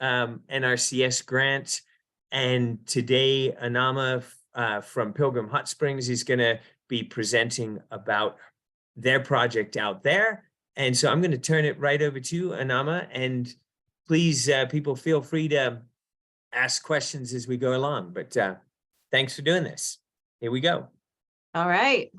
NRCS grant. And today, Anahma from Pilgrim Hot Springs is going to be presenting about their project out there. And so I'm going to turn it right over to you, Anahma. And please, people, feel free to ask questions as we go along. But thanks for doing this. Here we go. All right.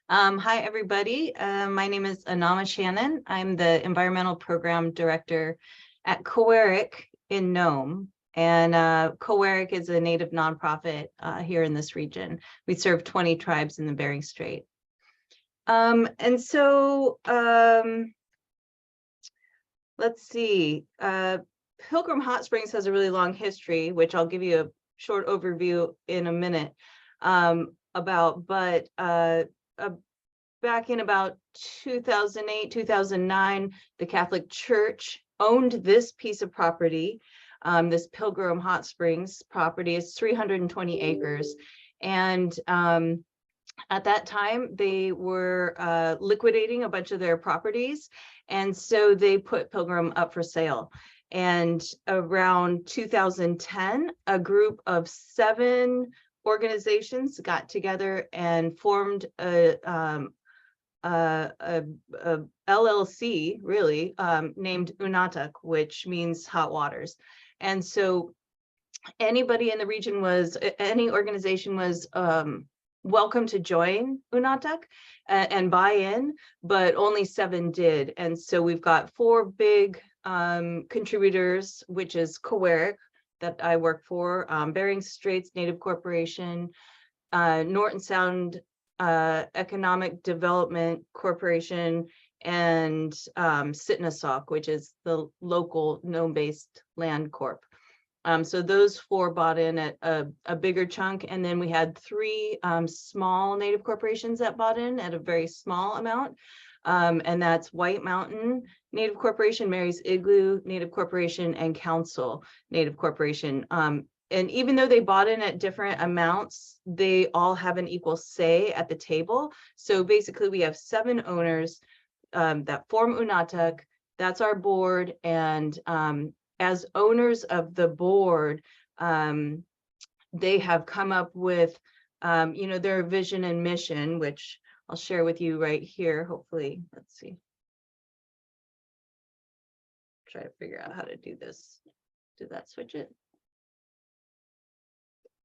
Hi, everybody. My name is Anahma Shannon. I'm the Environmental Program Director at Kawerak in Nome. And Kawerak is a Native nonprofit here in this region. We serve 20 tribes in the Bering Strait. Let's see. Pilgrim Hot Springs has a really long history, which I'll give you a short overview in a minute about. But back in about 2008, 2009, the Catholic Church owned this piece of property. This Pilgrim Hot Springs property is 320 acres. And at that time, they were liquidating a bunch of their properties. And so they put Pilgrim up for sale. And around 2010, a group of 7 organizations got together and formed a LLC, really, named Unatak, which means hot waters. And so anybody in the region any organization was welcome to join Unatak and buy in, but only 7 did. And so we've got 4 big contributors, which is Kawerak, that I work for, Bering Straits Native Corporation, Norton Sound Economic Development Corporation, and Sitnassawk, which is the local Nome-based land corp. So those 4 bought in at a bigger chunk, and then we had 3 small Native corporations that bought in at a very small amount, and that's White Mountain Native Corporation, Mary's Igloo Native Corporation, and Council Native Corporation. And even though they bought in at different amounts, they all have an equal say at the table. So basically, we have 7 owners that form Unatak. That's our board, and as owners of the board, they have come up with, their vision and mission, which I'll share with you right here, hopefully. Let's see. Try to figure out how to do this. Did that switch it?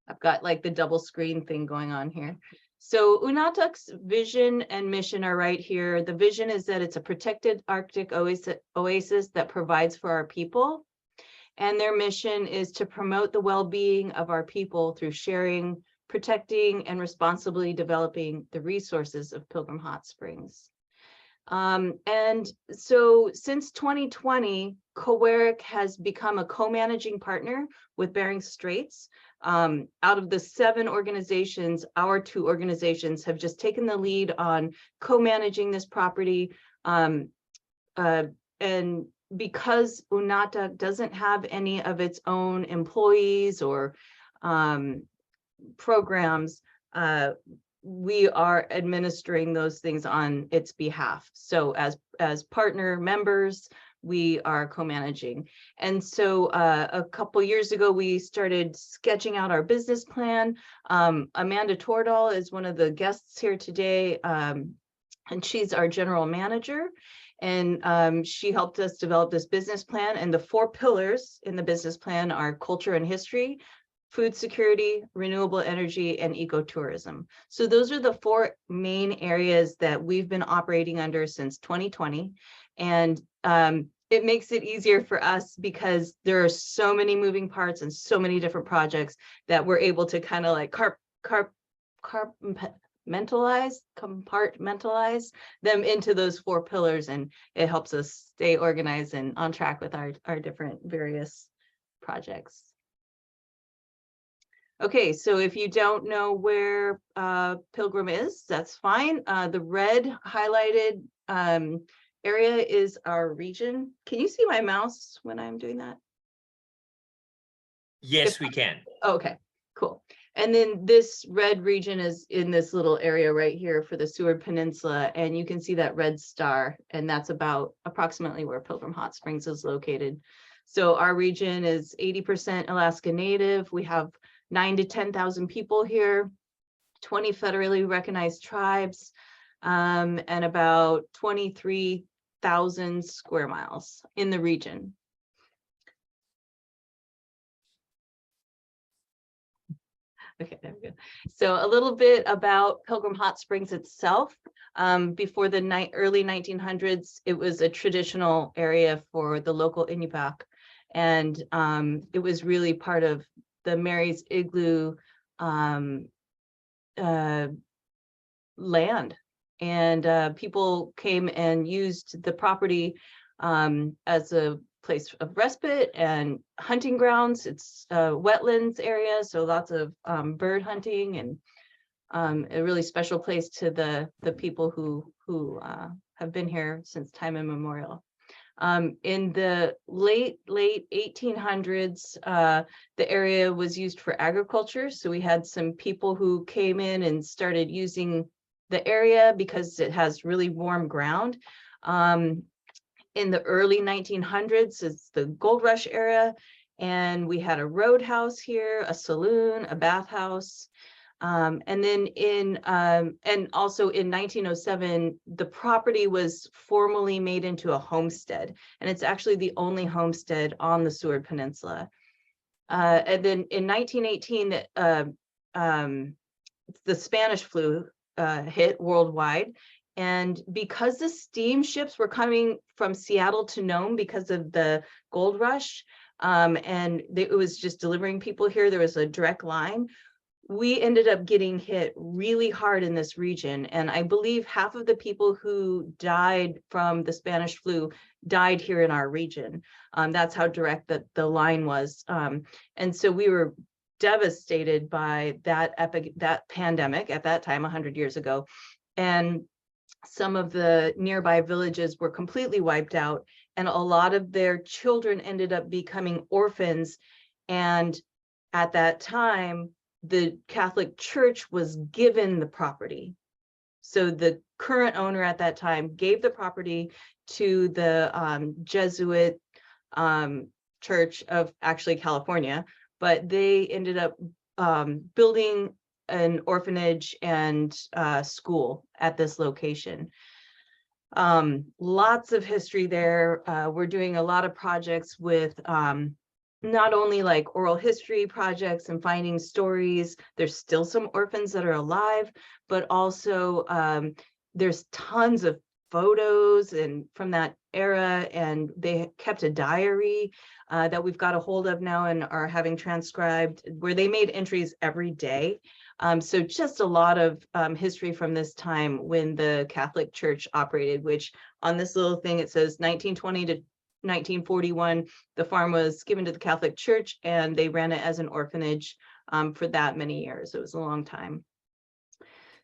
I've got like the double screen thing going on here. So Unatak's vision and mission are right here. The vision is that it's a protected Arctic oasis that provides for our people. And their mission is to promote the well-being of our people through sharing, protecting, and responsibly developing the resources of Pilgrim Hot Springs. And so since 2020, Kawerak has become a co-managing partner with Bering Straits. Out of the 7 organizations, our 2 organizations have just taken the lead on co-managing this property. And because Unatak doesn't have any of its own employees or programs, we are administering those things on its behalf. So as partner members, we are co-managing. And so a couple years ago, we started sketching out our business plan. Amanda Tordal is one of the guests here today, and she's our general manager. And she helped us develop this business plan. And the 4 pillars in the business plan are culture and history, food security, renewable energy, and ecotourism. So those are the 4 main areas that we've been operating under since 2020. And it makes it easier for us because there are so many moving parts and so many different projects that we're able to kind of like compartmentalize them into those 4 pillars, and it helps us stay organized and on track with our different various projects. Okay, so if you don't know where Pilgrim is, that's fine. The red highlighted area is our region. Can you see my mouse when I'm doing that? Yes, we can. Okay, cool. And then this red region is in this little area right here for the Seward Peninsula, and you can see that red star, and that's about approximately where Pilgrim Hot Springs is located. So our region is 80% Alaska Native. We have 9,000 to 10,000 people here, 20 federally recognized tribes, and about 23,000 square miles in the region. Okay, there we go. So a little bit about Pilgrim Hot Springs itself. Before the early 1900s, it was a traditional area for the local Inupiaq, and it was really part of the Mary's Igloo land. And people came and used the property as a place of respite and hunting grounds. It's a wetlands area, so lots of bird hunting, and a really special place to the people who have been here since time immemorial. In the late 1800s, the area was used for agriculture. So we had some people who came in and started using the area because it has really warm ground. In the early 1900s, it's the gold rush era, and we had a roadhouse here, a saloon, a bathhouse. And then and also in 1907, the property was formally made into a homestead, and it's actually the only homestead on the Seward Peninsula. And then in 1918, the Spanish flu hit worldwide. And because the steamships were coming from Seattle to Nome because of the gold rush, and it was just delivering people here, there was a direct line. We ended up getting hit really hard in this region. And I believe half of the people who died from the Spanish flu died here in our region. That's how direct the line was. And so we were devastated by that pandemic at that time, 100 years ago. And some of the nearby villages were completely wiped out, and a lot of their children ended up becoming orphans. And at that time, the Catholic Church was given the property. So the current owner at that time gave the property to the Jesuit Church of actually California, but they ended up building an orphanage and school at this location. Lots of history there. We're doing a lot of projects with not only like oral history projects and finding stories. There's still some orphans that are alive, but also there's tons of photos and from that era, and they kept a diary that we've got a hold of now and are having transcribed, where they made entries every day. So just a lot of history from this time when the Catholic Church operated, which on this little thing, it says 1920 to 1941, the farm was given to the Catholic Church, and they ran it as an orphanage for that many years. It was a long time.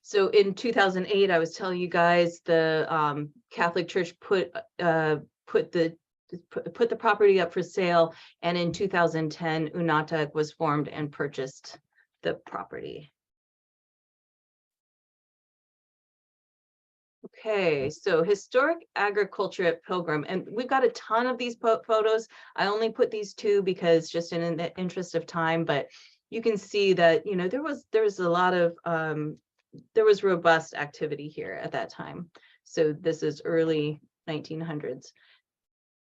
So in 2008, I was telling you guys, the Catholic Church put the property up for sale, and in 2010, Unatak was formed and purchased the property. Okay, so historic agriculture at Pilgrim, and we've got a ton of these photos. I only put these two because just in the interest of time, but you can see that, you know, there was a lot of there was robust activity here at that time. So this is early 1900s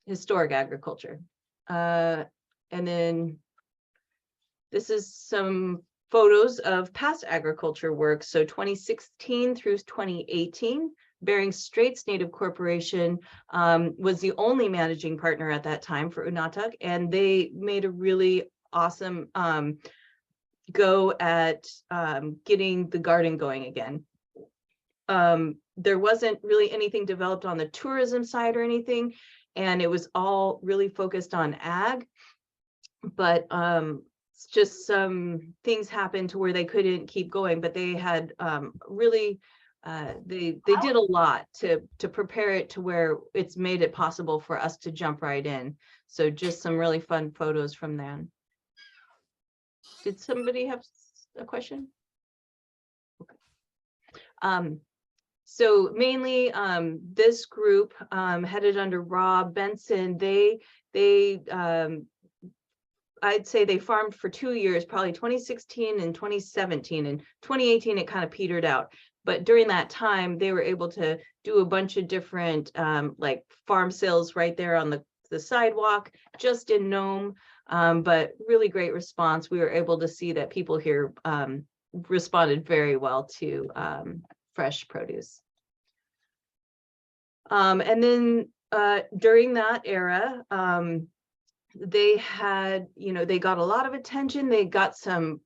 historic agriculture, and then this is some photos of past agriculture work. So 2016 through 2018, Bering Straits Native Corporation was the only managing partner at that time for Unatak, and they made a really awesome go at getting the garden going again. There wasn't really anything developed on the tourism side or anything, and it was all really focused on ag, but just some things happened to where they couldn't keep going, but they had really they did a lot to prepare it to where it's made it possible for us to jump right in. So just some really fun photos from then. Did somebody have a question? Okay. So mainly this group headed under Rob Benson, they They, I'd say they farmed for 2 years, probably 2016 and 2017. And 2018, it kind of petered out. But during that time, they were able to do a bunch of different like farm sales right there on the sidewalk, just in Nome. But really great response. We were able to see that people here responded very well to fresh produce. And then during that era, they had, they got a lot of attention. They got some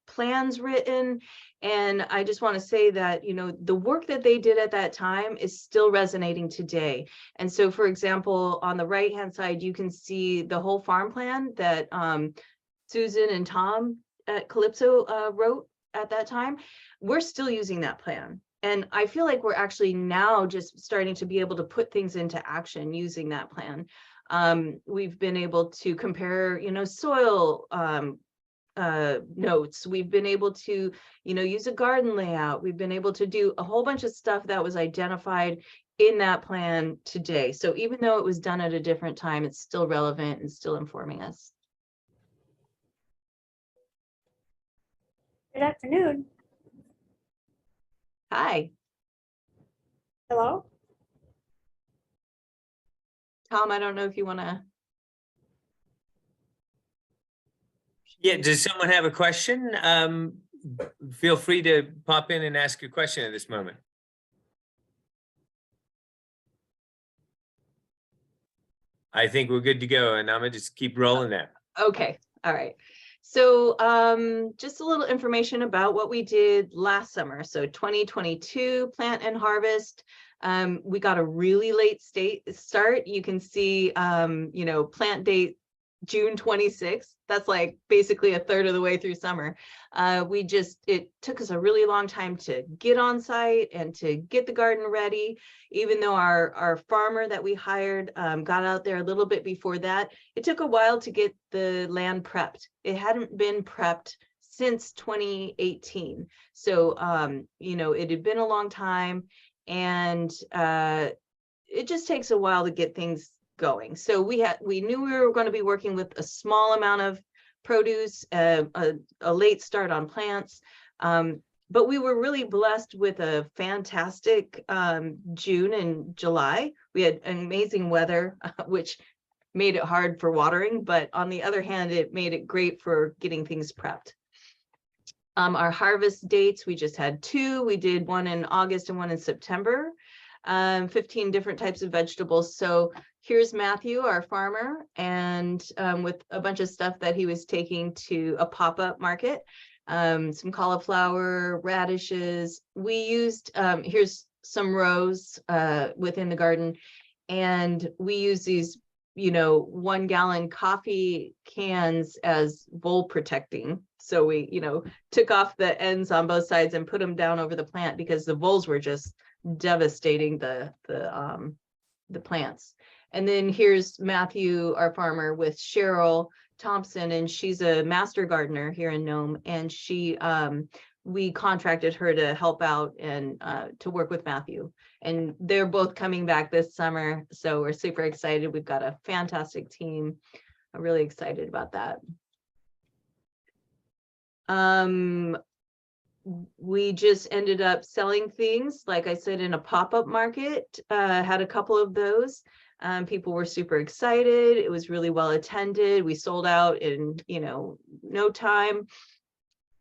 plans written. And I just want to say that, the work that they did at that time is still resonating today. And so, for example, on the right-hand side, you can see the whole farm plan that Susan and Tom at Calypso wrote at that time. We're still using that plan. And I feel like we're actually now just starting to be able to put things into action using that plan. We've been able to compare, soil notes. We've been able to, use a garden layout. We've been able to do a whole bunch of stuff that was identified in that plan today. So even though it was done at a different time, it's still relevant and still informing us. Good afternoon. Hi, Hello. Tom. I don't know if you want to. Yeah, does someone have a question? Feel free to pop in and ask your question at this moment. I think we're good to go, and I'm gonna just keep rolling there. Okay, all right. So just a little information about what we did last summer. So 2022 plant and harvest. We got a really late start. You can see, plant date June 26th. That's like basically a third of the way through summer. It took us a really long time to get on site and to get the garden ready. Even though our farmer that we hired got out there a little bit before that, it took a while to get the land prepped. It hadn't been prepped since 2018. So, it had been a long time, and it just takes a while to get things going. So we knew we were going to be working with a small amount of produce, a late start on plants, but we were really blessed with a fantastic June and July. We had amazing weather, which made it hard for watering, but on the other hand, it made it great for getting things prepped. Our harvest dates, we just had 2. We did one in August and one in September. 15 different types of vegetables. So here's Matthew, our farmer, and with a bunch of stuff that he was taking to a pop-up market, some cauliflower, radishes. We used, here's some rows within the garden, and we use these, 1-gallon coffee cans as vole protecting. So we, took off the ends on both sides and put them down over the plant because the voles were just devastating the plants. And then here's Matthew, our farmer, with Cheryl Thompson, and she's a master gardener here in Nome, and we contracted her to help out and to work with Matthew, and they're both coming back this summer, so we're super excited. We've got a fantastic team. I'm really excited about that. We just ended up selling things, like I said, in a pop-up market, had a couple of those. People were super excited. It was really well attended. We sold out in, no time.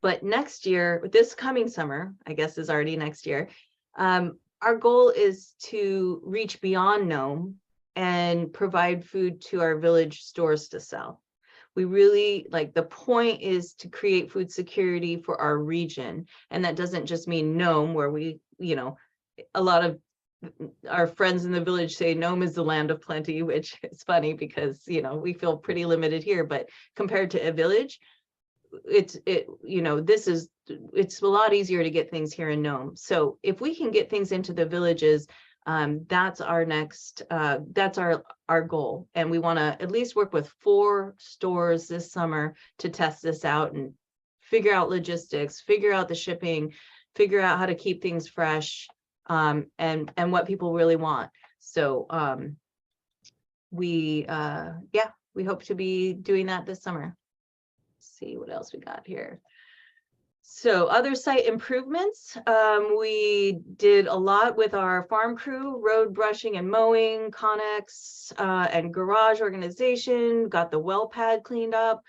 But next year, this coming summer, I guess is already next year, our goal is to reach beyond Nome and provide food to our village stores to sell. We really, the point is to create food security for our region. And that doesn't just mean Nome, where we, a lot of our friends in the village say Nome is the land of plenty, which is funny because, we feel pretty limited here, but compared to a village, it's a lot easier to get things here in Nome. So if we can get things into the villages, that's our next, that's our goal. And we want to at least work with 4 stores this summer to test this out and figure out logistics, figure out the shipping, figure out how to keep things fresh, and what people really want. So we yeah, we hope to be doing that this summer. Let's see what else we got here. So other site improvements, we did a lot with our farm crew, road brushing and mowing, connex and garage organization, got the well pad cleaned up,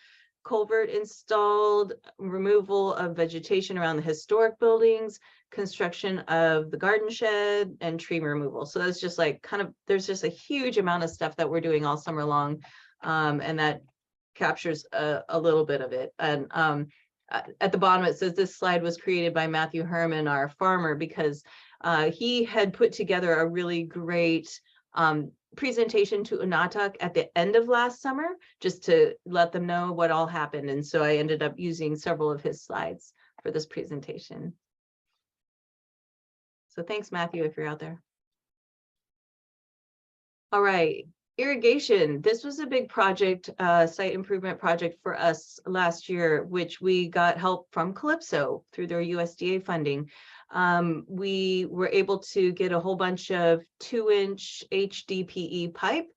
culvert installed, removal of vegetation around the historic buildings, construction of the garden shed, and tree removal. So that's just like kind of, there's just a huge amount of stuff that we're doing all summer long, and that captures a little bit of it. And at the bottom, it says this slide was created by Matthew Herman, our farmer, because he had put together a really great presentation to Unatak at the end of last summer, just to let them know what all happened. And so I ended up using several of his slides for this presentation. So thanks, Matthew, if you're out there. All right. Irrigation. This was a big project, site improvement project for us last year, which we got help from Calypso through their USDA funding. We were able to get a whole bunch of 2-inch HDPE pipe,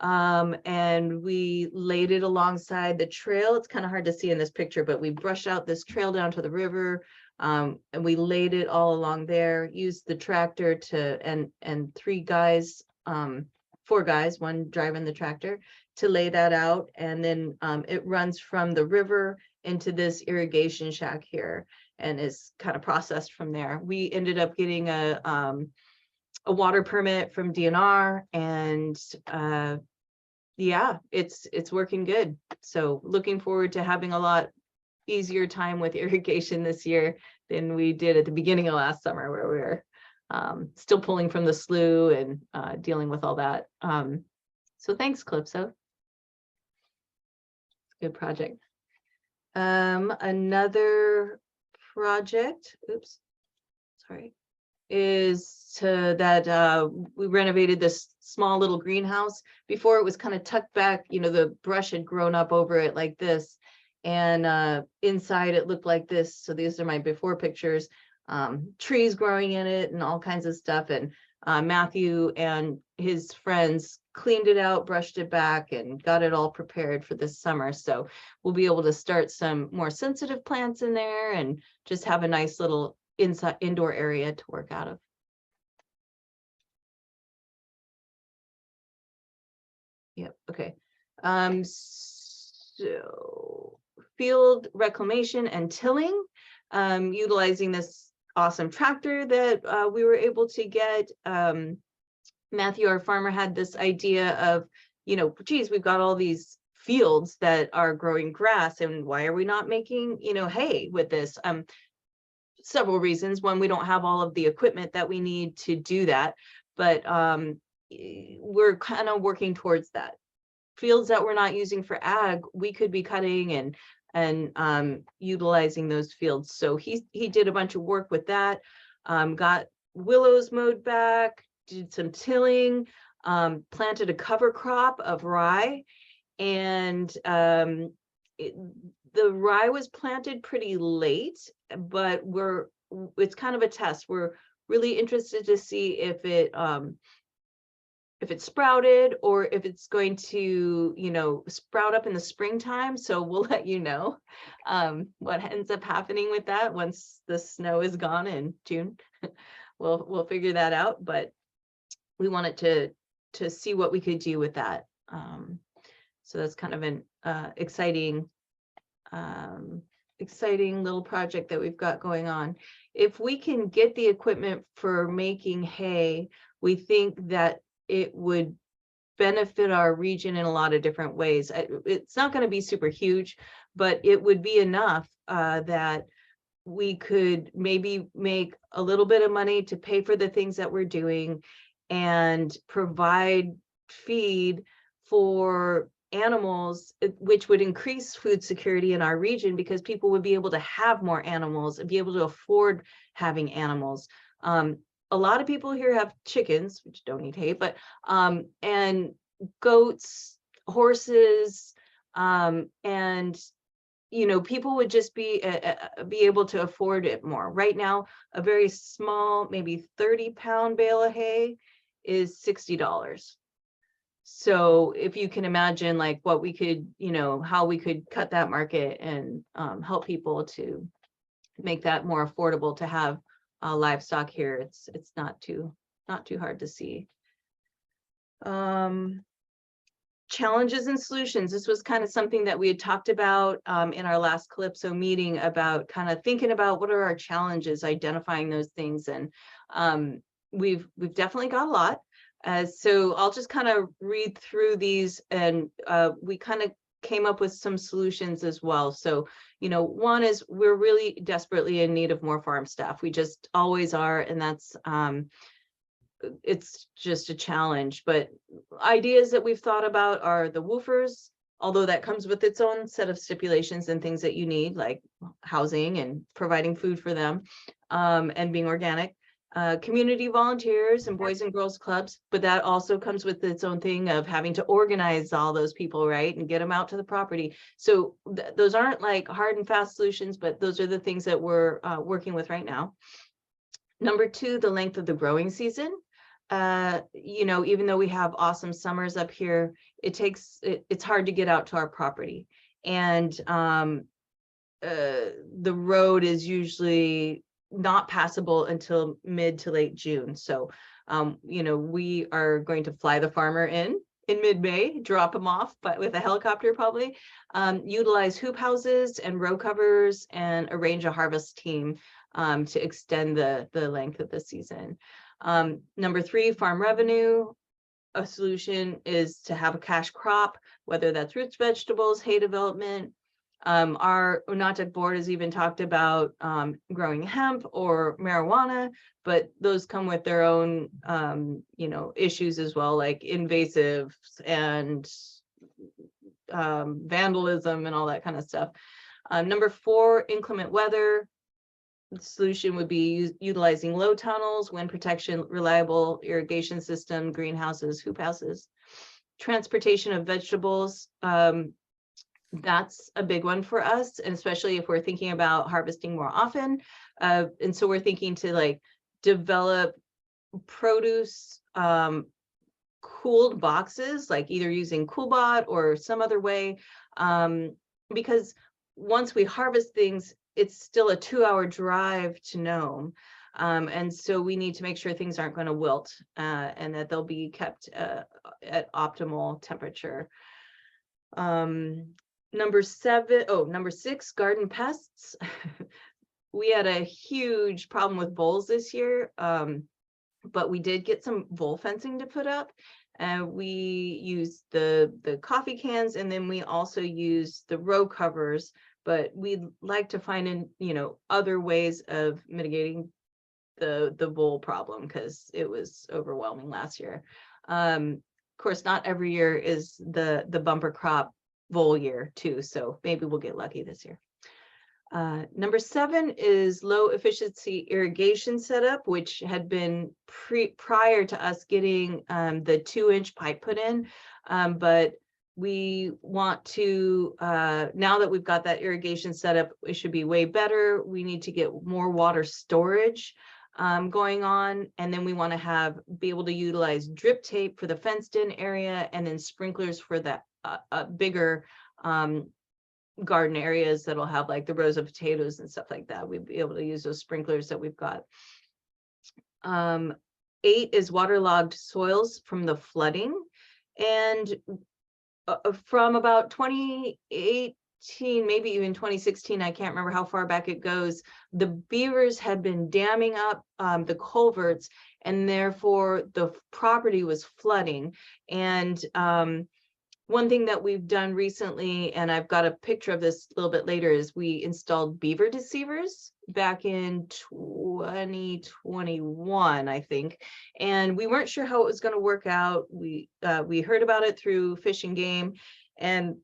and we laid it alongside the trail. It's kind of hard to see in this picture, but we brushed out this trail down to the river, and we laid it all along there, used the tractor to, and 3 guys, 4 guys, one driving the tractor, to lay that out. And then it runs from the river into this irrigation shack here and is kind of processed from there. We ended up getting a water permit from DNR, and yeah, it's working good. So looking forward to having a lot easier time with irrigation this year than we did at the beginning of last summer, where we were still pulling from the slough and dealing with all that. So thanks, Calypso. Good project. Another project, oops, sorry, is that we renovated this small little greenhouse. Before, it was kind of tucked back, you know, the brush had grown up over it like this, and inside it looked like this. So these are my before pictures. Trees growing in it and all kinds of stuff. And Matthew and his friends cleaned it out, brushed it back, and got it all prepared for this summer. So we'll be able to start some more sensitive plants in there and just have a nice little indoor area to work out of. Yep, okay. So field reclamation and tilling, utilizing this awesome tractor that we were able to get. Matthew, our farmer, had this idea of, you know, geez, we've got all these fields that are growing grass, and why are we not making, you know, hay with this? Several reasons. One, we don't have all of the equipment that we need to do that, but we're kind of working towards that. Fields that we're not using for ag, we could be cutting and utilizing those fields. So he did a bunch of work with that, got willows mowed back, did some tilling, planted a cover crop of rye, and the rye was planted pretty late, but it's kind of a test. We're really interested to see if it sprouted, or if it's going to, you know, sprout up in the springtime. So we'll let you know what ends up happening with that once the snow is gone in June. We'll figure that out, but we wanted to see what we could do with that. So that's kind of an exciting little project that we've got going on. If we can get the equipment for making hay, we think that it would benefit our region in a lot of different ways. It's not going to be super huge, but it would be enough that we could maybe make a little bit of money to pay for the things that we're doing and provide feed for animals, which would increase food security in our region, because people would be able to have more animals and be able to afford having animals. A lot of people here have chickens, which don't eat hay, but and goats, horses, and you know, people would just be able to afford it more. Right now, a very small, maybe 30-pound bale of hay is $60. So if you can imagine like what we could, how we could cut that market and help people to make that more affordable to have livestock here, it's not too hard to see. Challenges and solutions. This was kind of something that we had talked about in our last Calypso meeting, about kind of thinking about what are our challenges, identifying those things, and we've definitely got a lot. So I'll just kind of read through these, and we kind of came up with some solutions as well. So, one is we're really desperately in need of more farm staff. We just always are, and that's it's just a challenge. But ideas that we've thought about are the woofers, although that comes with its own set of stipulations and things that you need, like housing and providing food for them, and being organic. Community volunteers and boys and girls clubs, but that also comes with its own thing of having to organize all those people, right, and get them out to the property. So those aren't like hard and fast solutions, but those are the things that we're working with right now. Number two, the length of the growing season. Even though we have awesome summers up here, it's hard to get out to our property, and the road is usually not passable until mid to late June. So, we are going to fly the farmer in mid-May, drop him off, but with a helicopter probably, utilize hoop houses and row covers, and arrange a harvest team to extend the length of the season. Number three, farm revenue. A solution is to have a cash crop, whether that's roots, vegetables, hay development. Our Unatak board has even talked about growing hemp or marijuana, but those come with their own, issues as well, like invasives and vandalism and all that kind of stuff. Number four, inclement weather. The solution would be utilizing low tunnels, wind protection, reliable irrigation system, greenhouses, hoop houses. Transportation of vegetables. That's a big one for us, and especially if we're thinking about harvesting more often. And so we're thinking to develop produce cooled boxes, like either using CoolBot or some other way, because once we harvest things, it's still a 2-hour drive to Nome. And so we need to make sure things aren't going to wilt, and that they'll be kept at optimal temperature. Number six, garden pests. We had a huge problem with voles this year, but we did get some vole fencing to put up. We used the coffee cans, and then we also used the row covers, but we'd like to find other ways of mitigating the vole problem, because it was overwhelming last year. Of course, not every year is the bumper crop vole year too, so maybe we'll get lucky this year. Number seven is low efficiency irrigation setup, which had been prior to us getting the 2-inch pipe put in, but we want to, now that we've got that irrigation setup, it should be way better. We need to get more water storage going on, and then we want to be able to utilize drip tape for the fenced in area, and then sprinklers for that bigger garden areas that'll have like the rows of potatoes and stuff like that. We'd be able to use those sprinklers that we've got. 8 is waterlogged soils from the flooding, and from about 2018, maybe even 2016, I can't remember how far back it goes, the beavers had been damming up the culverts, and therefore the property was flooding. And one thing that we've done recently, and I've got a picture of this a little bit later, is we installed beaver deceivers back in 2021, I think. And we weren't sure how it was going to work out. We heard about it through Fish and Game, and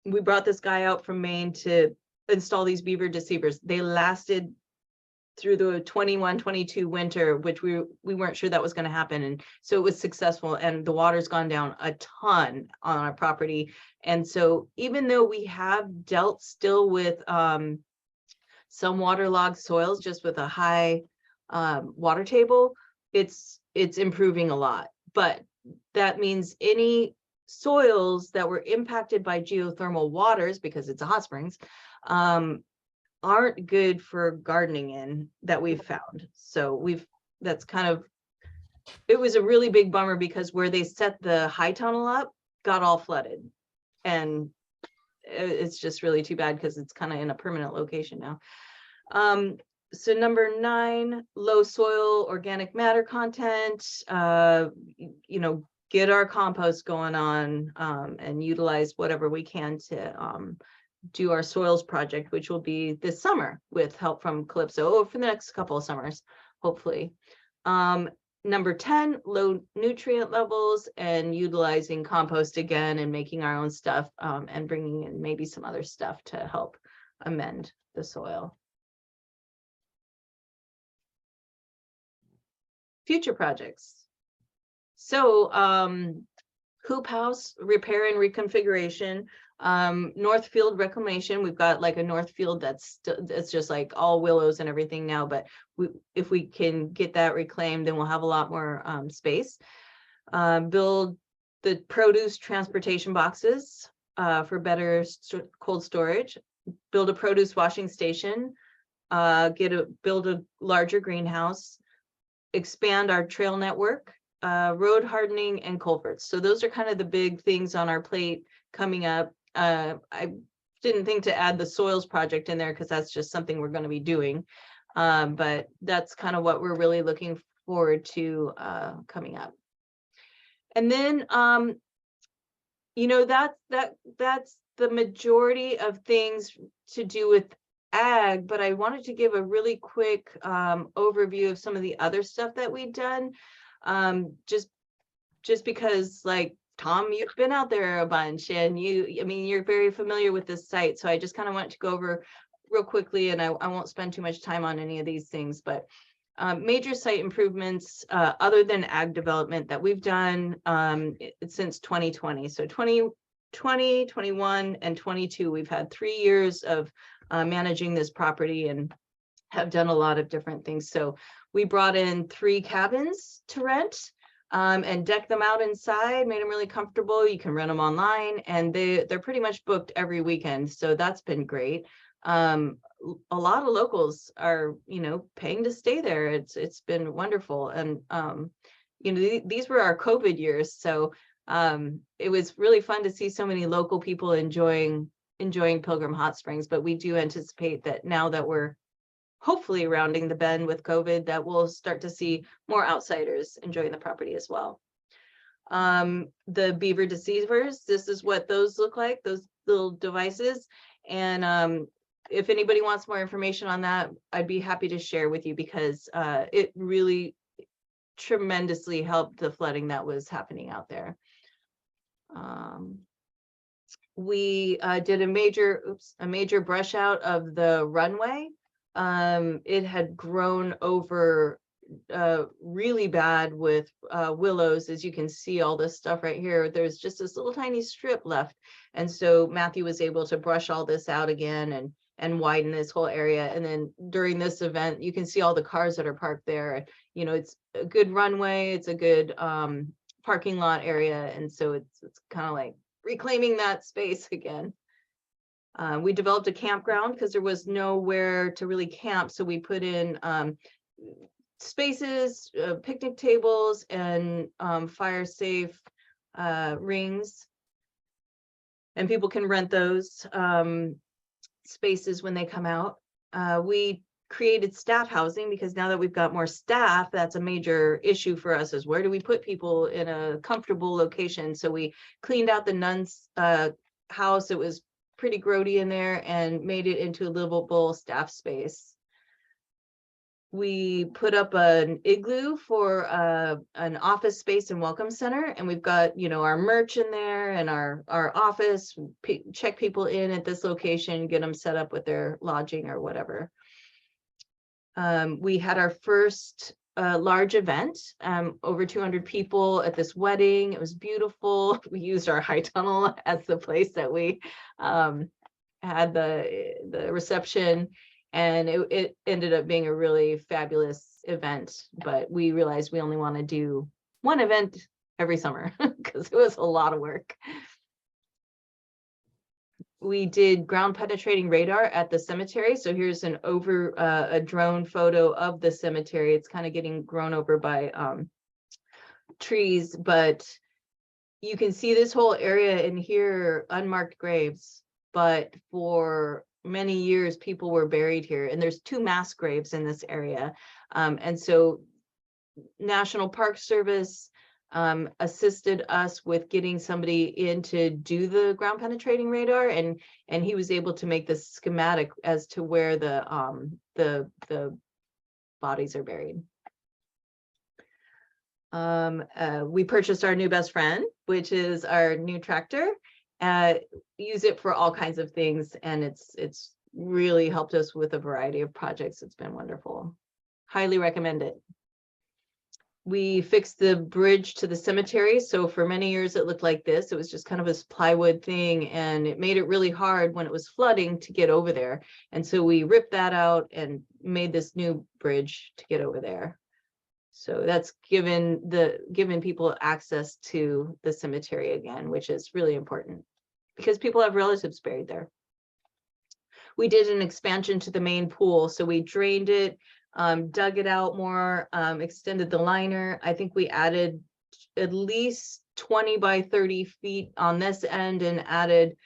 we brought this guy out from Maine to install these beaver deceivers. They lasted through the 21-22 winter, which we weren't sure that was going to happen, and so it was successful, and the water's gone down a ton on our property. And so even though we have dealt still with some waterlogged soils, just with a high water table, it's improving a lot. But that means any soils that were impacted by geothermal waters, because it's a hot springs, aren't good for gardening in, that we've found. So that's kind of, it was a really big bummer because where they set the high tunnel up got all flooded. And it's just really too bad because it's kind of in a permanent location now. So number 9, low soil organic matter content, get our compost going on, and utilize whatever we can to do our soils project, which will be this summer with help from Calypso for the next couple of summers, hopefully. Number 10, low nutrient levels and utilizing compost again and making our own stuff, and bringing in maybe some other stuff to help amend the soil. Future projects. So hoop house repair and reconfiguration, Northfield reclamation. We've got like a Northfield that's just like all willows and everything now, but if we can get that reclaimed, then we'll have a lot more space. Build the produce transportation boxes for better cold storage. Build a produce washing station. Build a larger greenhouse. Expand our trail network, road hardening, and culverts. So those are kind of the big things on our plate coming up. I didn't think to add the soils project in there because that's just something we're going to be doing. But that's kind of what we're really looking forward to coming up. And then, that's the majority of things to do with ag, but I wanted to give a really quick overview of some of the other stuff that we've done, just because, like, Tom, you've been out there a bunch, and you're very familiar with this site, so I just kind of want to go over real quickly, and I won't spend too much time on any of these things, but major site improvements other than ag development that we've done since 2020. So 2020, 21, and 22, we've had 3 years of managing this property and have done a lot of different things. So we brought in 3 cabins to rent and decked them out inside, made them really comfortable. You can rent them online, and they're pretty much booked every weekend. So that's been great. A lot of locals are, paying to stay there. It's been wonderful. And, these were our COVID years. So it was really fun to see so many local people enjoying Pilgrim Hot Springs, but we do anticipate that now that we're hopefully rounding the bend with COVID, that we'll start to see more outsiders enjoying the property as well. The beaver deceivers, this is what those look like, those little devices. And if anybody wants more information on that, I'd be happy to share with you, because it really tremendously helped the flooding that was happening out there. We did a major brush out of the runway. It had grown over really bad with willows. As you can see, all this stuff right here, there's just this little tiny strip left. And so Matthew was able to brush all this out again and widen this whole area. And then during this event, you can see all the cars that are parked there. It's a good runway. It's a good parking lot area. And so it's kind of like reclaiming that space again. We developed a campground because there was nowhere to really camp. So we put in spaces, picnic tables, and fire safe rings. And people can rent those spaces when they come out. We created staff housing because now that we've got more staff, that's a major issue for us, is where do we put people in a comfortable location? So we cleaned out the nuns' house. It was pretty grody in there, and made it into a livable staff space. We put up an igloo for an office space and welcome center, and we've got our merch in there and our office. Check people in at this location, get them set up with their lodging or whatever. We had our first large event, over 200 people at this wedding. It was beautiful. We used our high tunnel as the place that we had the reception, and it ended up being a really fabulous event. But we realized we only want to do one event every summer because it was a lot of work. We did ground penetrating radar at the cemetery. So here's an a drone photo of the cemetery. It's kind of getting grown over by trees, but you can see this whole area in here, unmarked graves. But for many years, people were buried here, and there's 2 mass graves in this area. And so National Park Service assisted us with getting somebody in to do the ground penetrating radar, and he was able to make this schematic as to where the bodies are buried. We purchased our new best friend, which is our new tractor. Use it for all kinds of things, and it's really helped us with a variety of projects. It's been wonderful. Highly recommend it. We fixed the bridge to the cemetery. So for many years it looked like this. It was just kind of a plywood thing, and it made it really hard when it was flooding to get over there. And so we ripped that out and made this new bridge to get over there. So that's given people access to the cemetery again, which is really important because people have relatives buried there. We did an expansion to the main pool. So we drained it, dug it out more, extended the liner. I think we added at least 20 by 30 feet on this end and added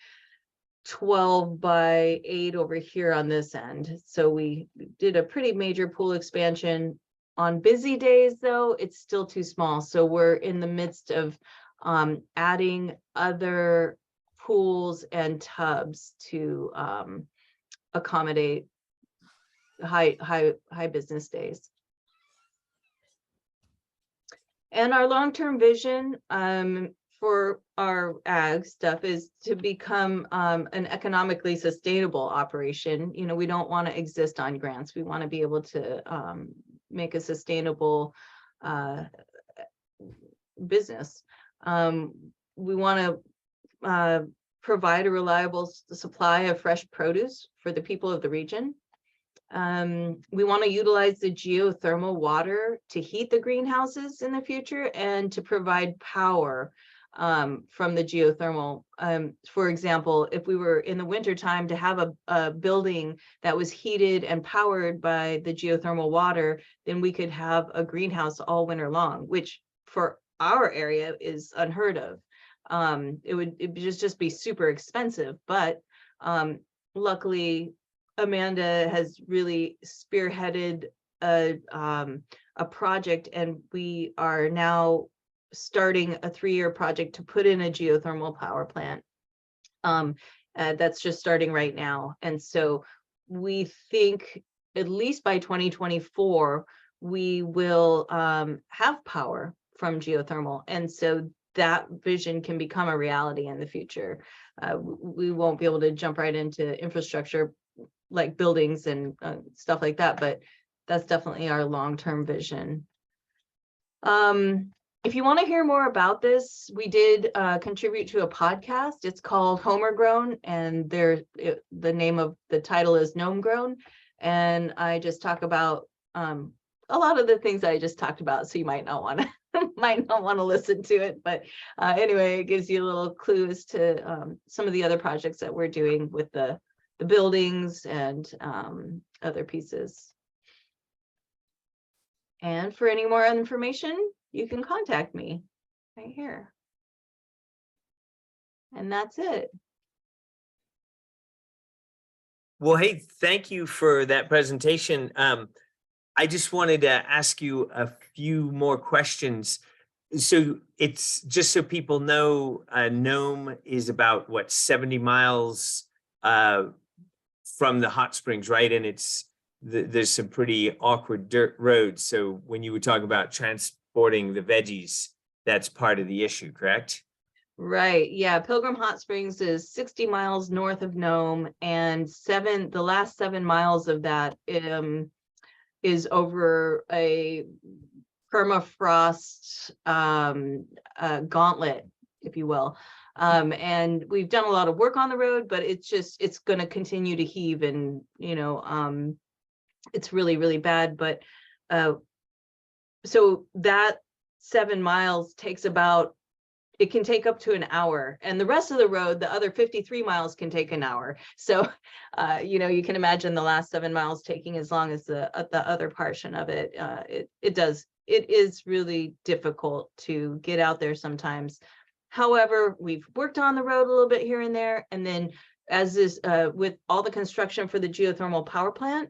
12 by 8 over here on this end. So we did a pretty major pool expansion. On busy days, though, it's still too small. So we're in the midst of adding other pools and tubs to accommodate high business days. And our long-term vision for our ag stuff is to become an economically sustainable operation. You know, we don't want to exist on grants. We want to be able to make a sustainable business. We want to provide a reliable supply of fresh produce for the people of the region. We want to utilize the geothermal water to heat the greenhouses in the future and to provide power from the geothermal. For example, if we were in the wintertime to have a building that was heated and powered by the geothermal water, then we could have a greenhouse all winter long, which for our area is unheard of. It would just be super expensive, but luckily Amanda has really spearheaded a project, and we are now starting a 3-year project to put in a geothermal power plant. That's just starting right now. And so we think at least by 2024, we will have power from geothermal. And so that vision can become a reality in the future. We won't be able to jump right into infrastructure like buildings and stuff like that, but that's definitely our long-term vision. If you want to hear more about this, we did contribute to a podcast. It's called Homegrown, and the name of the title is Gnome Grown. And I just talk about a lot of the things I just talked about, so you might not want to listen to it. But anyway, it gives you a little clue as to some of the other projects that we're doing with the buildings and other pieces. And for any more information, you can contact me right here. And that's it. Well, hey, thank you for that presentation. I just wanted to ask you a few more questions. So it's just so people know, Nome is about what, 70 miles from the hot springs, right? And there's some pretty awkward dirt roads. So when you were talking about transporting the veggies, that's part of the issue, correct? Right. Yeah. Pilgrim Hot Springs is 60 miles north of Nome, and the last 7 miles of that is over a permafrost gauntlet, if you will. And we've done a lot of work on the road, but it's going to continue to heave, and it's really, really bad. But so that 7 miles takes about it can take up to an hour, and the rest of the road, the other 53 miles, can take an hour. So, you can imagine the last 7 miles taking as long as the other portion of it. It is really difficult to get out there sometimes. However, we've worked on the road a little bit here and there, and then as is with all the construction for the geothermal power plant,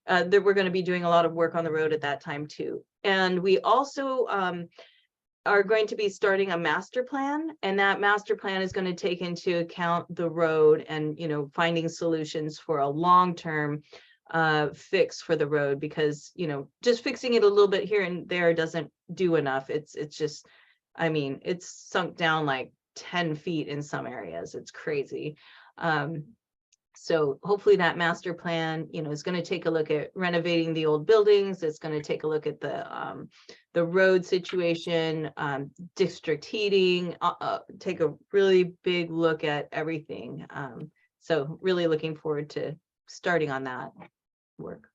that we're going to be doing a lot of work on the road at that time too. And we also are going to be starting a master plan, and that master plan is going to take into account the road and finding solutions for a long-term fix for the road, because just fixing it a little bit here and there doesn't do enough. It's just, it's sunk down like 10 feet in some areas. It's crazy. So hopefully that master plan, is going to take a look at renovating the old buildings. It's going to take a look at the road situation, district heating, take a really big look at everything. So really looking forward to starting on that work.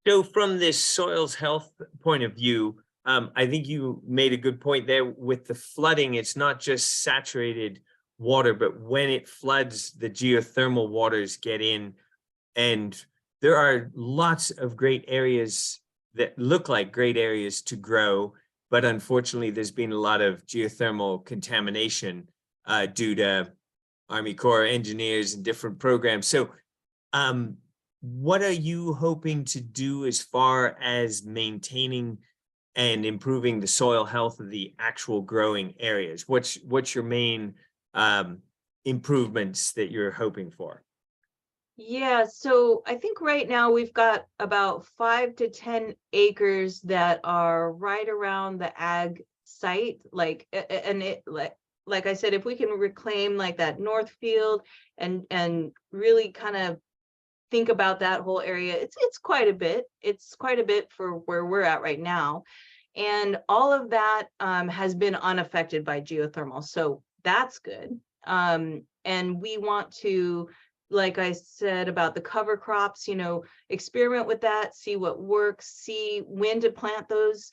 So from this soils health point of view, I think you made a good point there with the flooding. It's not just saturated water, but when it floods, the geothermal waters get in, and there are lots of great areas that look like great areas to grow, but unfortunately there's been a lot of geothermal contamination due to Army Corps engineers and different programs. So what are you hoping to do as far as maintaining and improving the soil health of the actual growing areas? What's your main improvements that you're hoping for? Yeah, so I think right now we've got about 5 to 10 acres that are right around the ag site, like I said, if we can reclaim like that north field and really kind of think about that whole area, it's quite a bit. It's quite a bit for where we're at right now, and all of that has been unaffected by geothermal, so that's good. And we want to, like I said about the cover crops, experiment with that, see what works, see when to plant those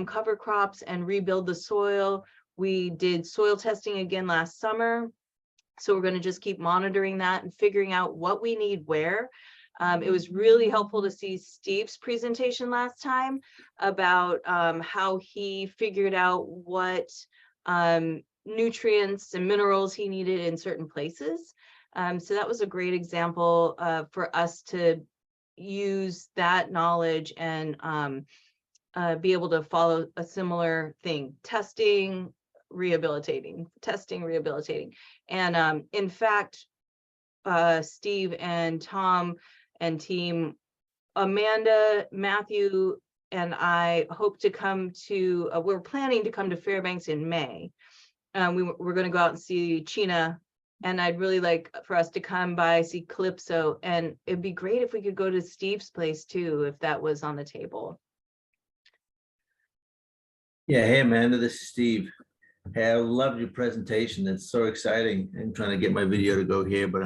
cover crops and rebuild the soil. We did soil testing again last summer, so we're going to just keep monitoring that and figuring out what we need where. It was really helpful to see Steve's presentation last time about how he figured out what nutrients and minerals he needed in certain places. So that was a great example for us to use that knowledge and be able to follow a similar thing: testing, rehabilitating. And in fact, Steve and Tom and team, Amanda, Matthew, and I hope to come to, we're planning to come to Fairbanks in May. We're going to go out and see China, and I'd really like for us to come by, see Calypso, and it'd be great if we could go to Steve's place too, if that was on the table. Yeah, hey Amanda, this is Steve. Hey, I loved your presentation. It's so exciting. I'm trying to get my video to go here, but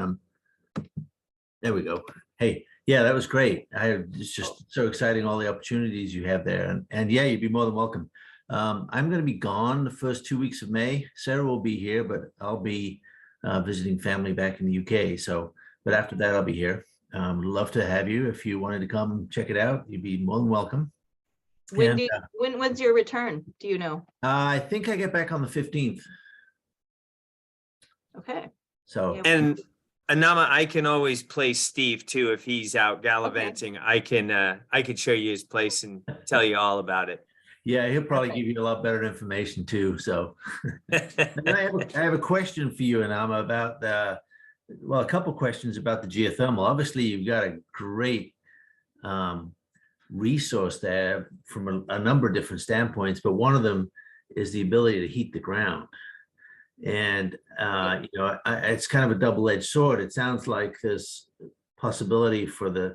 there we go. Hey, yeah, that was great. It's just so exciting, all the opportunities you have there. And yeah, you'd be more than welcome. I'm going to be gone the first 2 weeks of May. Sarah will be here, but I'll be visiting family back in the UK. So, but after that, I'll be here. Love to have you. If you wanted to come check it out, you'd be more than welcome. When's your return? Do you know? I think I get back on the 15th. Okay. So, Yeah. And Anahma, I can always play Steve too if he's out gallivanting. Okay. I could show you his place and tell you all about it. yeah, he'll probably give you a lot better information too. So, and I have a question for you, Anahma, about a couple questions about the geothermal. Obviously, you've got a great resource there from a number of different standpoints, but one of them is the ability to heat the ground. And it's kind of a double-edged sword. It sounds like there's possibility for the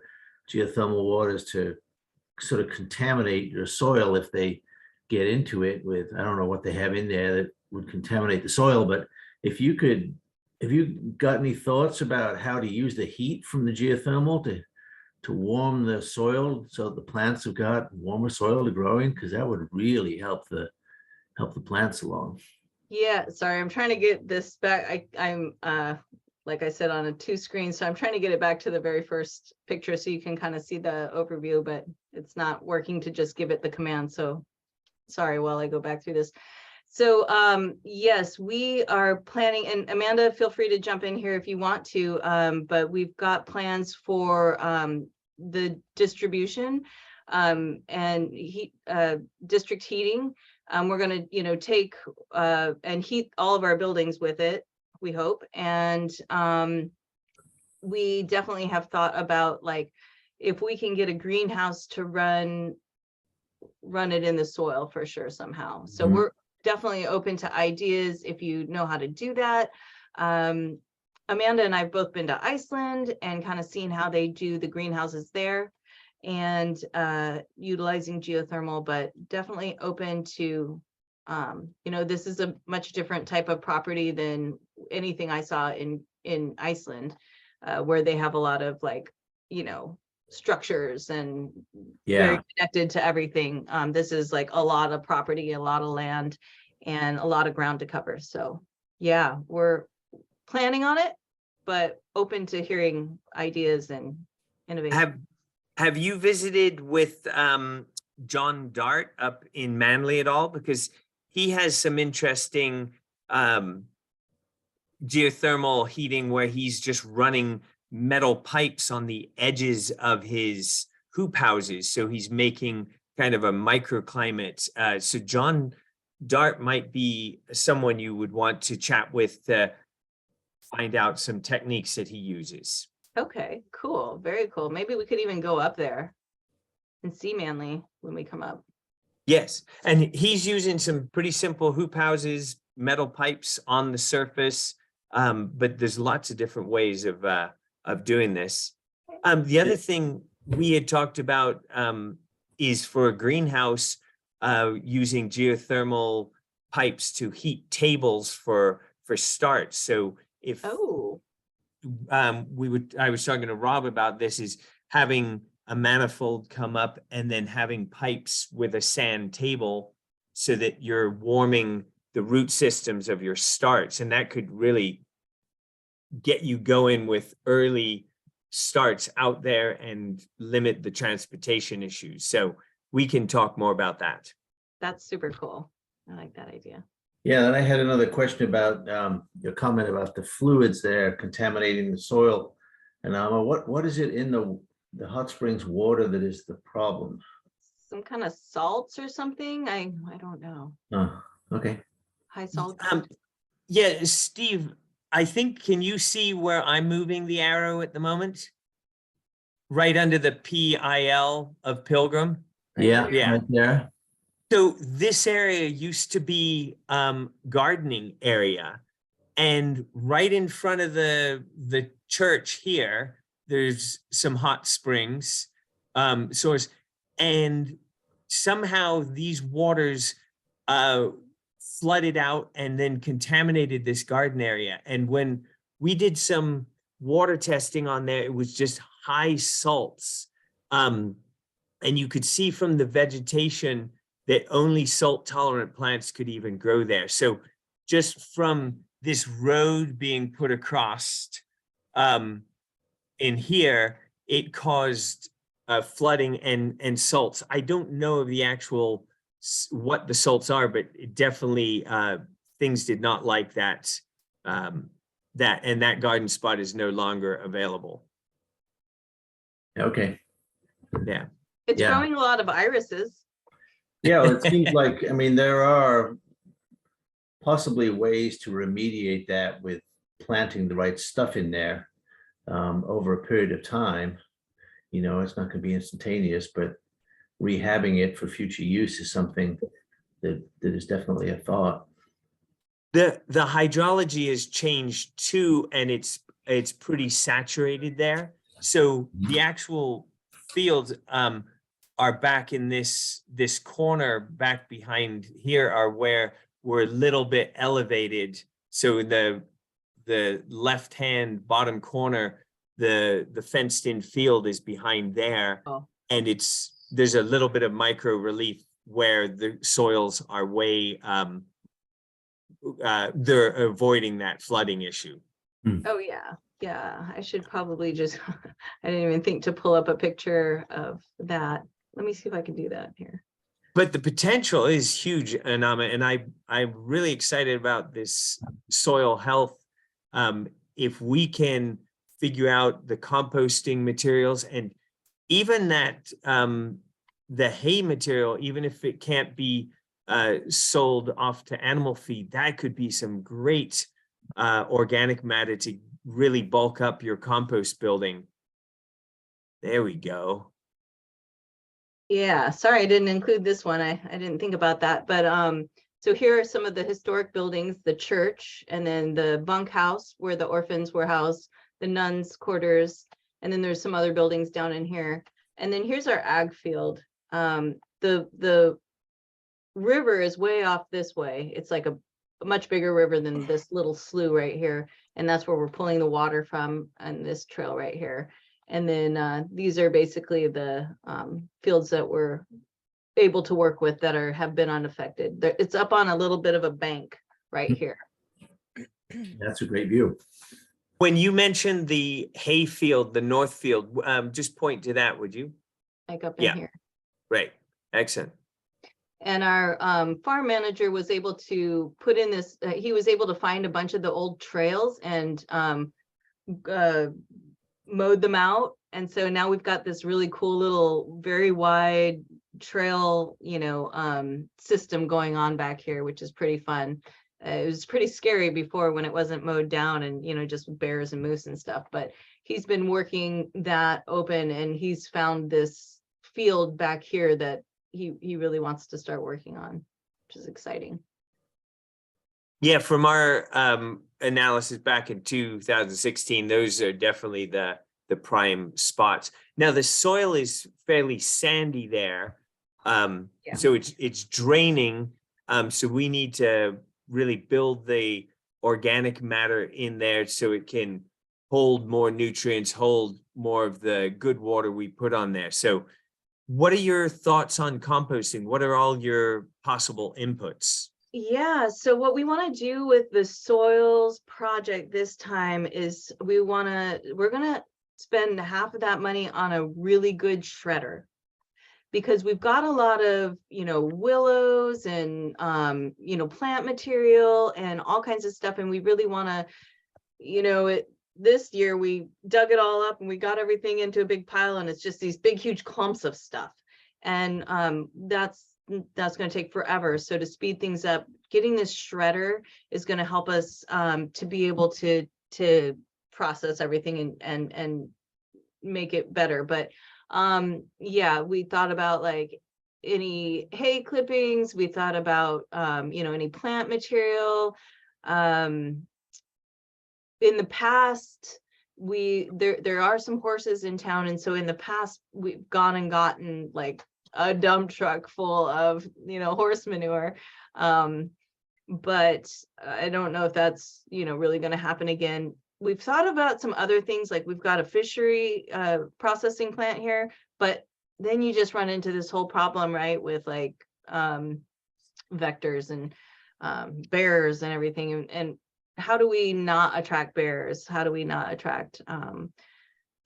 geothermal waters to sort of contaminate your soil if they get into it with, I don't know what they have in there that would contaminate the soil, but if you got any thoughts about how to use the heat from the geothermal to warm the soil so the plants have got warmer soil to grow in, because that would really help the help the plants along. Yeah, sorry, I'm trying to get this back. I'm like I said, on a 2 screen, so I'm trying to get it back to the very first picture so you can kind of see the overview, but it's not working to just give it the command. So sorry while I go back through this. So yes, we are planning, and Amanda, feel free to jump in here if you want to, but we've got plans for the distribution and district heating. We're going to, take and heat all of our buildings with it, we hope. And we definitely have thought about, like, if we can get a greenhouse to run it in the soil for sure somehow. So we're definitely open to ideas if you know how to do that. Amanda and I've both been to Iceland and kind of seen how they do the greenhouses there and utilizing geothermal, but definitely open to, this is a much different type of property than anything I saw in Iceland, where they have a lot of, like, structures and very connected to everything. This is like a lot of property, a lot of land, and a lot of ground to cover. So yeah, we're planning on it, but open to hearing ideas and innovation. Have you visited with John Dart up in Manly at all? Because he has some interesting geothermal heating where he's just running metal pipes on the edges of his hoop houses. So he's making kind of a microclimate. So John Dart might be someone you would want to chat with to find out some techniques that he uses. Okay, cool. Very cool. Maybe we could even go up there and see Manly when we come up. Yes, and he's using some pretty simple hoop houses, metal pipes on the surface, but there's lots of different ways of doing this. The other thing we had talked about is for a greenhouse using geothermal pipes to heat tables for starts. So if I was talking to Rob about this, is having a manifold come up and then having pipes with a sand table so that you're warming the root systems of your starts, and that could really get you going with early starts out there and limit the transportation issues. So we can talk more about that. That's super cool. I like that idea. Yeah, and I had another question about your comment about the fluids there contaminating the soil. And what is it in the hot springs water that is the problem? Some kind of salts or something. I don't know. Oh, okay. High salt. Yeah, Steve, I think, can you see where I'm moving the arrow at the moment? Right under the PIL of Pilgrim? Yeah, Yeah. right there. So this area used to be gardening area, and right in front of the church here, there's some hot springs source, and somehow these waters flooded out and then contaminated this garden area. And when we did some water testing on there, it was just high salts, and you could see from the vegetation that only salt tolerant plants could even grow there. So just from this road being put across in here, it caused flooding and salts. I don't know of the actual what the salts are, but it definitely things did not like that. And that garden spot is no longer available. Okay. Yeah. It's growing a lot of irises. Yeah, well, it seems like, I mean, there are possibly ways to remediate that with planting the right stuff in there over a period of time. It's not going to be instantaneous, but rehabbing it for future use is something that is definitely a thought. The hydrology has changed too, and it's pretty saturated there. So the actual fields are back in this corner back behind here are where we're a little bit elevated. So the left hand bottom corner, the fenced in field is behind there. And there's a little bit of micro relief where the soils are way, they're avoiding that flooding issue. Oh, yeah. Yeah, I should probably just, I didn't even think to pull up a picture of that. Let me see if I can do that here. But the potential is huge, Anahma, and I'm really excited about this soil health. If we can figure out the composting materials and even that the hay material, even if it can't be sold off to animal feed, that could be some great organic matter to really bulk up your compost building. There we go. Yeah, sorry, I didn't include this one. I didn't think about that. But so here are some of the historic buildings, the church, and then the bunkhouse where the orphans were housed, the nuns' quarters, and then there's some other buildings down in here. And then here's our ag field. The river is way off this way. It's like a much bigger river than this little slough right here. And that's where we're pulling the water from, and this trail right here. And then these are basically the fields that we're able to work with that have been unaffected. It's up on a little bit of a bank right here. That's a great view. When you mentioned the hay field, the north field, just point to that, would you? Like up in here. Right. Excellent. And our farm manager was able to put in this, he was able to find a bunch of the old trails and mowed them out. And so now we've got this really cool little, very wide trail, system going on back here, which is pretty fun. It was pretty scary before when it wasn't mowed down and, just bears and moose and stuff, but he's been working that open and he's found this field back here that he really wants to start working on, which is exciting. Yeah, from our analysis back in 2016, those are definitely the prime spots. Now the soil is fairly sandy there, so it's draining. So we need to really build the organic matter in there so it can hold more nutrients, hold more of the good water we put on there. So what are your thoughts on composting? What are all your possible inputs? Yeah, so what we want to do with the soils project this time is we're gonna spend half of that money on a really good shredder, because we've got a lot of willows and plant material and all kinds of stuff, and we really want to this year we dug it all up and we got everything into a big pile, and it's just these big huge clumps of stuff, and that's going to take forever. So to speed things up, getting this shredder is going to help us to be able to process everything and make it better. But yeah, we thought about like any hay clippings, we thought about any plant material. In the past, there are some horses in town, and so in the past we've gone and gotten like a dump truck full of horse manure, but I don't know if that's really going to happen again. We've thought about some other things, like we've got a fishery processing plant here, but then you just run into this whole problem, right, with like vectors and bears and everything, and how do we not attract bears? How do we not attract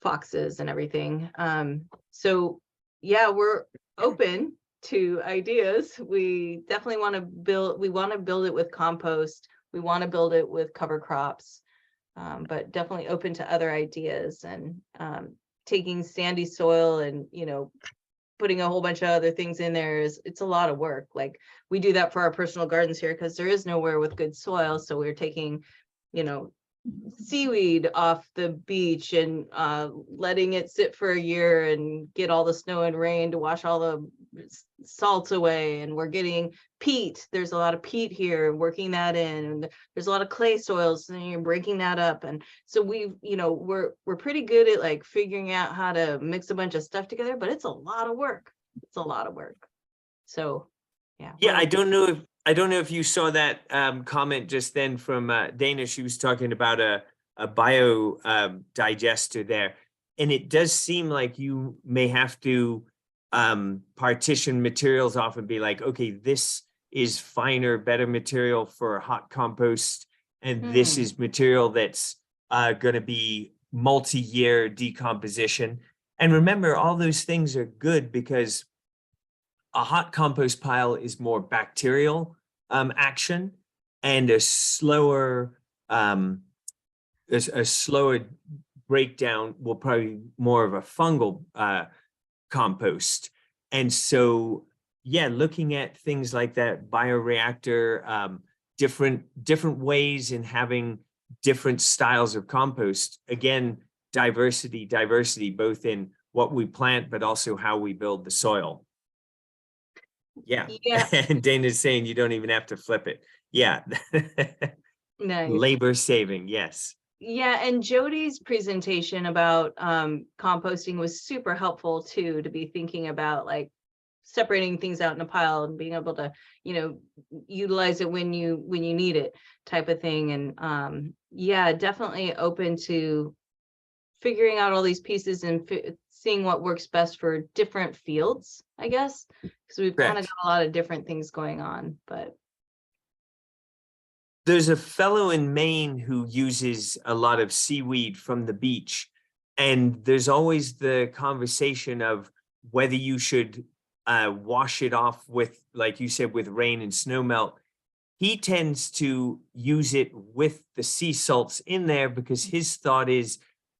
foxes and everything? So yeah, we're open to ideas. We definitely want to build it with compost. We want to build it with cover crops, but definitely open to other ideas, and taking sandy soil and putting a whole bunch of other things in there it's a lot of work. Like we do that for our personal gardens here because there is nowhere with good soil. So we're taking, seaweed off the beach and letting it sit for a year and get all the snow and rain to wash all the salts away. And we're getting peat. There's a lot of peat here, working that in, and there's a lot of clay soils, and you're breaking that up. And so we're pretty good at like figuring out how to mix a bunch of stuff together, but it's a lot of work. It's a lot of work. So yeah. Yeah, I don't know if you saw that comment just then from Dana. She was talking about a bio digester there, and it does seem like you may have to partition materials often be like, okay, this is finer, better material for hot compost, and this is material that's going to be multi-year decomposition. And remember, all those things are good because a hot compost pile is more bacterial action, and a slower breakdown will probably be more of a fungal compost. And so, yeah, looking at things like that bioreactor, different ways in having different styles of compost. Again, diversity, both in what we plant, but also how we build the soil. Yeah. And Dana's saying you don't even have to flip it. Yeah. Nice. Labor saving, yes. Yeah, and Jody's presentation about composting was super helpful too, to be thinking about like separating things out in a pile and being able to, utilize it when you need it, type of thing. And yeah, definitely open to figuring out all these pieces and seeing what works best for different fields, I guess, because we've kind of got a lot of different things going on. But there's a fellow in Maine who uses a lot of seaweed from the beach, and there's always the conversation of whether you should wash it off with, like you said, with rain and snow melt. He tends to use it with the sea salts in there because his thought is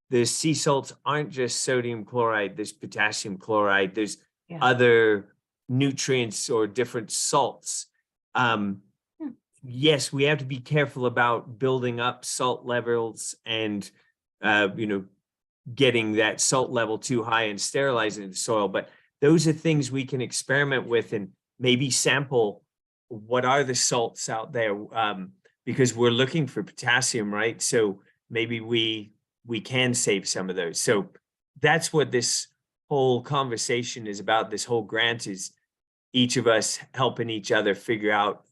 the sea salts aren't just sodium chloride, there's potassium chloride, there's other nutrients or different salts. Yes, we have to be careful about building up salt levels and, getting that salt level too high and sterilizing the soil. But those are things we can experiment with and maybe sample what are the salts out there, because we're looking for potassium, right? So maybe we can save some of those. So that's what this whole conversation is about. This whole grant is each of us helping each other figure out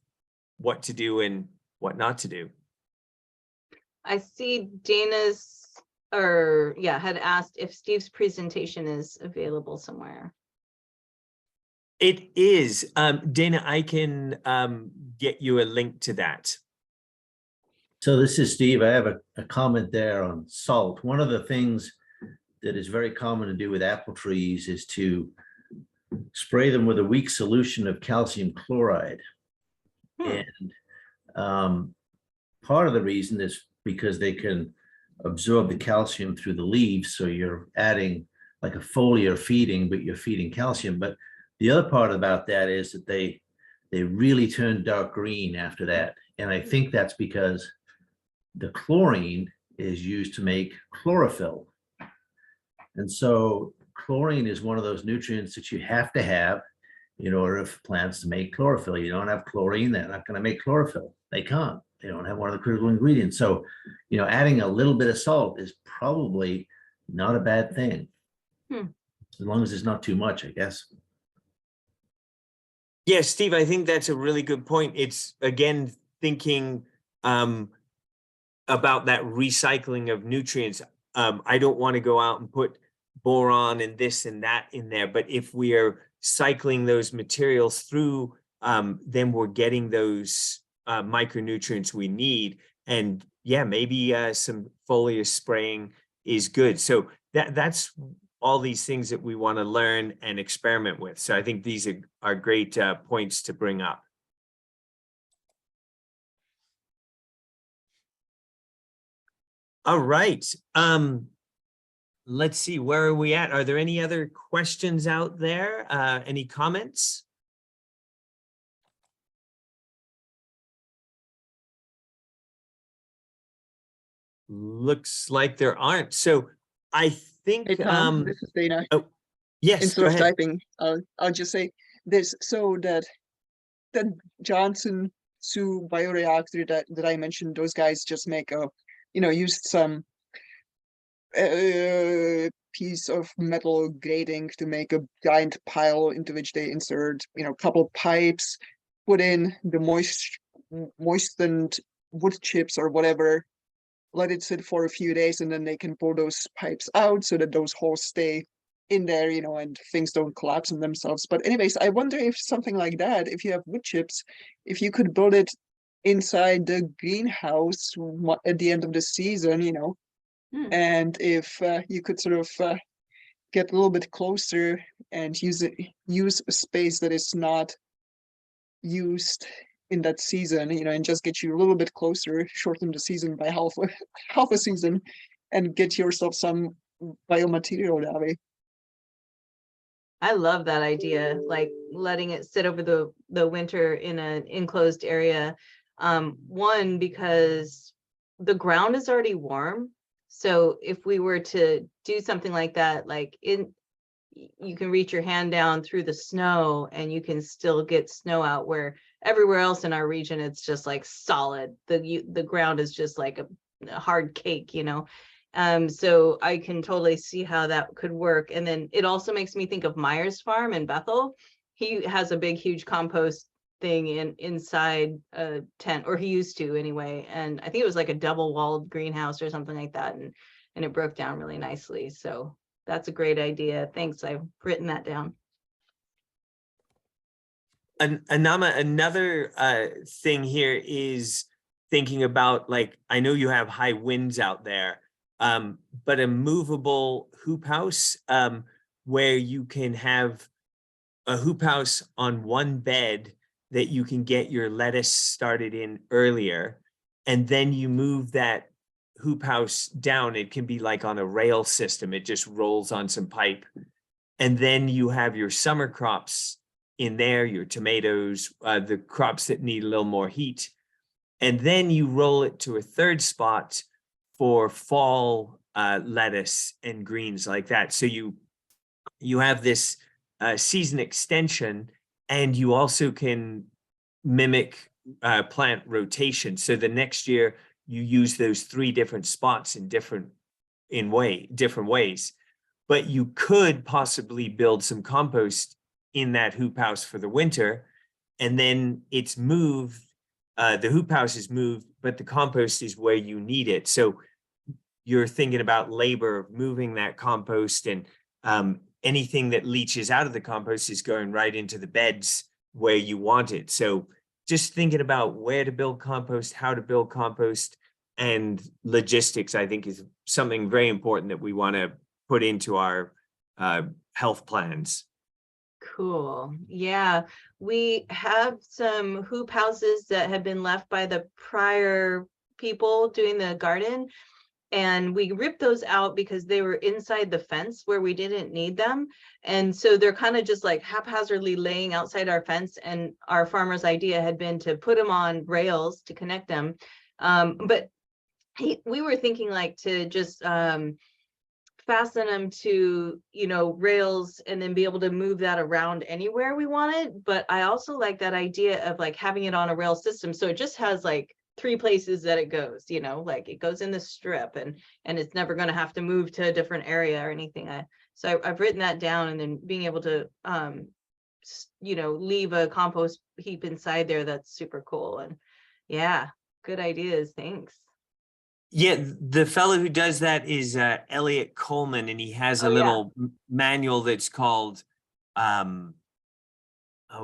what to do and what not to do. I see had asked if Steve's presentation is available somewhere. It is. Dana, I can get you a link to that. So this is Steve. I have a comment there on salt. One of the things that is very common to do with apple trees is to spray them with a weak solution of calcium chloride. And part of the reason is because they can absorb the calcium through the leaves. So you're adding like a foliar feeding, but you're feeding calcium. But the other part about that is that they really turn dark green after that. And I think that's because the chlorine is used to make chlorophyll. And so chlorine is one of those nutrients that you have to have in order for plants to make chlorophyll. You don't have chlorine, they're not going to make chlorophyll. They can't. They don't have one of the critical ingredients. So, adding a little bit of salt is probably not a bad thing. As long as it's not too much, I guess. Yeah, Steve, I think that's a really good point. It's, again, thinking about that recycling of nutrients. I don't want to go out and put boron and this and that in there, but if we are cycling those materials through, then we're getting those micronutrients we need. And yeah, maybe some foliar spraying is good. So that's all these things that we want to learn and experiment with. So I think these are great points to bring up. All right. Let's see, where are we at? Are there any other questions out there? Any comments? Looks like there aren't. So I think Hey Tom, this is Dana. Oh, yes, Instead go of ahead. typing, I'll just say this, so that Johnson Sioux bioreactor that I mentioned, those guys just make a, used some piece of metal grating to make a giant pile into which they insert, a couple pipes, put in the moistened wood chips or whatever, let it sit for a few days, and then they can pull those pipes out so that those holes stay in there, and things don't collapse on themselves. But anyways, I wonder if something like that, if you have wood chips, if you could build it inside the greenhouse at the end of the season, Hmm. and if you could sort of get a little bit closer and use a space that is not used in that season, and just get you a little bit closer, shorten the season by half a season, and get yourself some biomaterial that way. I love that idea, like letting it sit over the winter in an enclosed area. One, because the ground is already warm. So if we were to do something like that, you can reach your hand down through the snow and you can still get snow out, where everywhere else in our region, it's just like solid. The ground is just like a hard cake, so I can totally see how that could work. And then it also makes me think of Myers Farm in Bethel. He has a big, huge compost thing inside a tent, or he used to anyway. And I think it was like a double walled greenhouse or something like that. And it broke down really nicely. So that's a great idea. Thanks. I've written that down. Anahma, another thing here is thinking about, like, I know you have high winds out there, but a movable hoop house, where you can have a hoop house on one bed that you can get your lettuce started in earlier, and then you move that hoop house down. It can be like on a rail system. It just rolls on some pipe. And then you have your summer crops in there, your tomatoes, the crops that need a little more heat. And then you roll it to a third spot for fall lettuce and greens like that. So you have this season extension, and you also can mimic plant rotation. So the next year you use those 3 different spots in different ways. But you could possibly build some compost in that hoop house for the winter, and then it's moved. The hoop house is moved, but the compost is where you need it. So you're thinking about labor of moving that compost, and anything that leaches out of the compost is going right into the beds where you want it. So just thinking about where to build compost, how to build compost, and logistics, I think, is something very important that we want to put into our health plans. Cool. Yeah, we have some hoop houses that have been left by the prior people doing the garden, and we ripped those out because they were inside the fence where we didn't need them. And so they're kind of just like haphazardly laying outside our fence, and our farmer's idea had been to put them on rails to connect them. But we were thinking like to just fasten them to, rails, and then be able to move that around anywhere we wanted. But I also like that idea of like having it on a rail system, so it just has like 3 places that it goes, like it goes in the strip, and it's never going to have to move to a different area or anything. So I've written that down, and then being able to leave a compost heap inside there, that's super cool. And yeah, good ideas. Thanks. Yeah, the fellow who does that is Elliot Coleman, and he has a little manual that's called, oh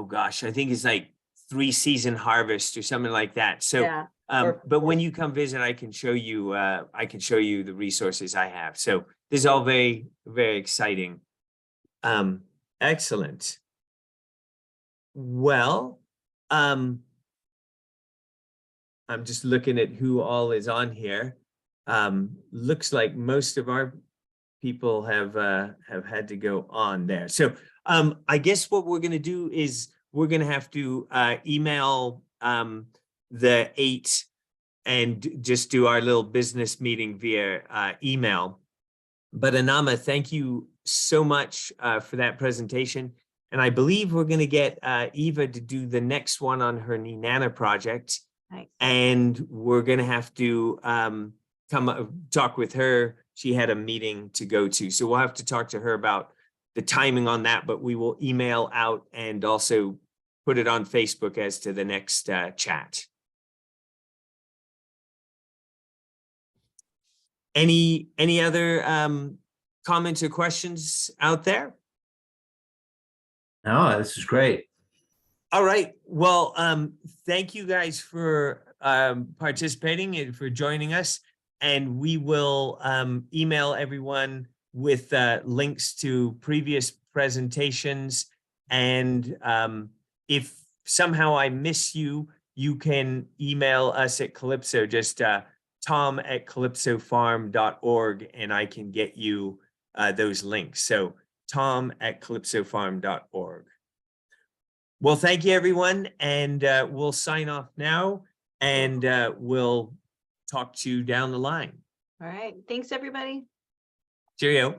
gosh, I think it's like 3 Season Harvest or something like that. So, Yeah. But when you come visit, I can show you the resources I have. So this is all very, very exciting. Excellent. Well, I'm just looking at who all is on here. Looks like most of our people have had to go on there. So I guess what we're going to do is we're going to have to email the 8 and just do our little business meeting via email. But Anahma, thank you so much for that presentation. And I believe we're going to get Eva to do the next one on her Ninana project. Nice. And we're going to have to come talk with her. She had a meeting to go to. So we'll have to talk to her about the timing on that, but we will email out and also put it on Facebook as to the next chat. Any other comments or questions out there? No, this is great. All right. Well, thank you guys for participating and for joining us. And we will email everyone with links to previous presentations. And if somehow I miss you, you can email us at Calypso, just tom@calypsofarm.org, and I can get you those links. So tom@calypsofarm.org. Well, thank you, everyone. And we'll sign off now, and we'll talk to you down the line. All right. Thanks, everybody. Cheerio.